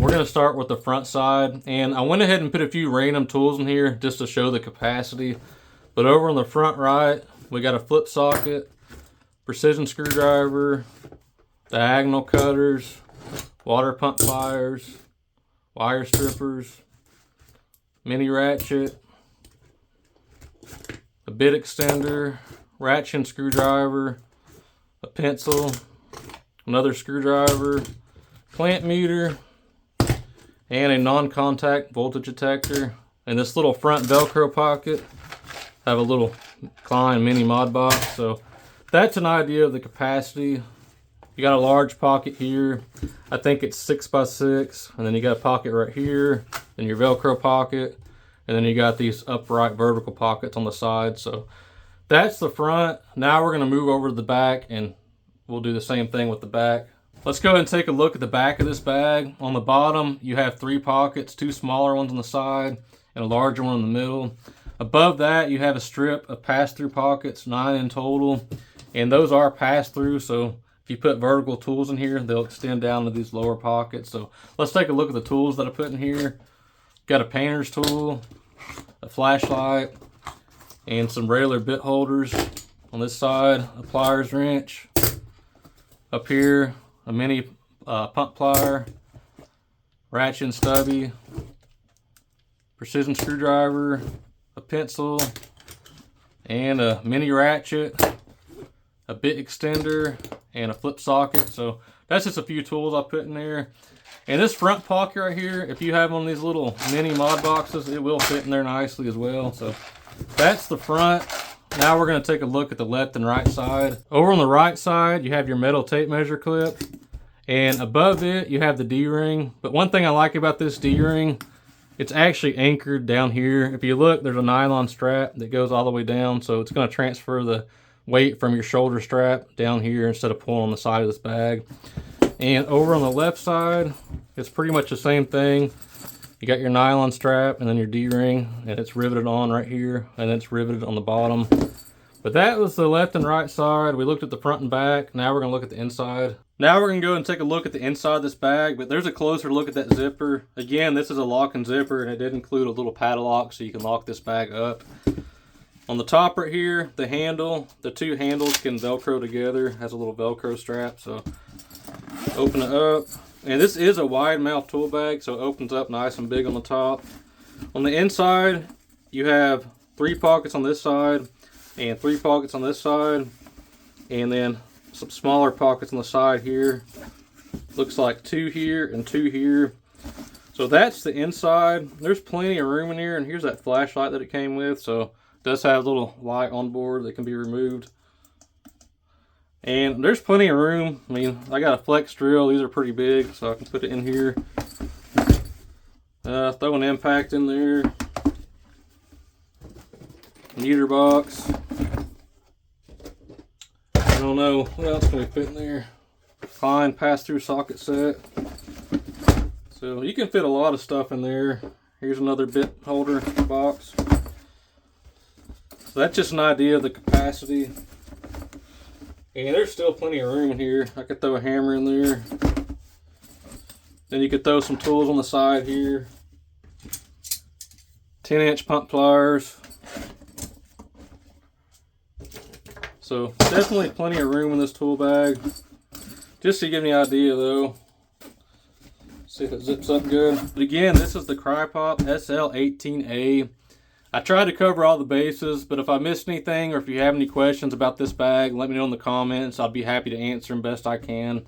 We're going to start with the front side, and I went ahead and put a few random tools in here just to show the capacity. But over on the front right, we got a flip socket, precision screwdriver, diagonal cutters, water pump pliers, wire strippers, mini ratchet, a bit extender, ratchet and screwdriver, a pencil, another screwdriver, clamp meter, and a non-contact voltage detector. And this little front Velcro pocket have a little Klein mini mod box. So that's an idea of the capacity. You got a large pocket here. I think it's 6x6, and then you got a pocket right here, then your Velcro pocket, and then you got these upright vertical pockets on the side. So that's the front. Now we're going to move over to the back, and we'll do the same thing with the back. Let's go ahead and take a look at the back of this bag. On the bottom, you have 3 pockets, 2 smaller ones on the side and a larger one in the middle. Above that, you have a strip of pass-through pockets, 9 in total, and those are pass-through, so if you put vertical tools in here, they'll extend down to these lower pockets. So let's take a look at the tools that I put in here. Got a painter's tool, a flashlight, and some regular bit holders. On this side, a pliers wrench. Up here, a mini pump plier, ratchet and stubby, precision screwdriver, a pencil, and a mini ratchet, a bit extender, and a flip socket. So that's just a few tools I put in there. And this front pocket right here, if you have one of these little mini mod boxes, it will fit in there nicely as well. So that's the front. Now we're going to take a look at the left and right side. Over on the right side, you have your metal tape measure clip. And above it, you have the D-ring. But one thing I like about this D-ring, it's actually anchored down here. If you look, there's a nylon strap that goes all the way down. So it's going to transfer the weight from your shoulder strap down here instead of pulling on the side of this bag. And over on the left side, it's pretty much the same thing. You got your nylon strap and then your D-ring, and it's riveted on right here, and it's riveted on the bottom. But that was the left and right side. We looked at the front and back. Now we're gonna look at the inside. Now we're gonna go and take a look at the inside of this bag, but there's a closer look at that zipper. Again, this is a lock and zipper, and it did include a little padlock so you can lock this bag up. On the top right here, the handle, the 2 handles can Velcro together. It has a little Velcro strap, so open it up. And this is a wide mouth tool bag, so it opens up nice and big on the top. On the inside, you have 3 pockets on this side and 3 pockets on this side, and then some smaller pockets on the side here. Looks like 2 here and 2 here. So that's the inside. There's plenty of room in here, and here's that flashlight that it came with. So it does have a little light on board that can be removed. And there's plenty of room. I mean, I got a flex drill. These are pretty big, so I can put it in here. Throw an impact in there. Meter box. I don't know what else can we fit in there. Klein pass-through socket set. So you can fit a lot of stuff in there. Here's another bit holder box. So that's just an idea of the capacity. And there's still plenty of room in here. I could throw a hammer in there. Then you could throw some tools on the side here. 10-inch pump pliers. So definitely plenty of room in this tool bag. Just to give you an idea though. See if it zips up good. But again, this is the CRIPOP SL18A. I tried to cover all the bases, but if I missed anything or if you have any questions about this bag, let me know in the comments. I'll be happy to answer them best I can.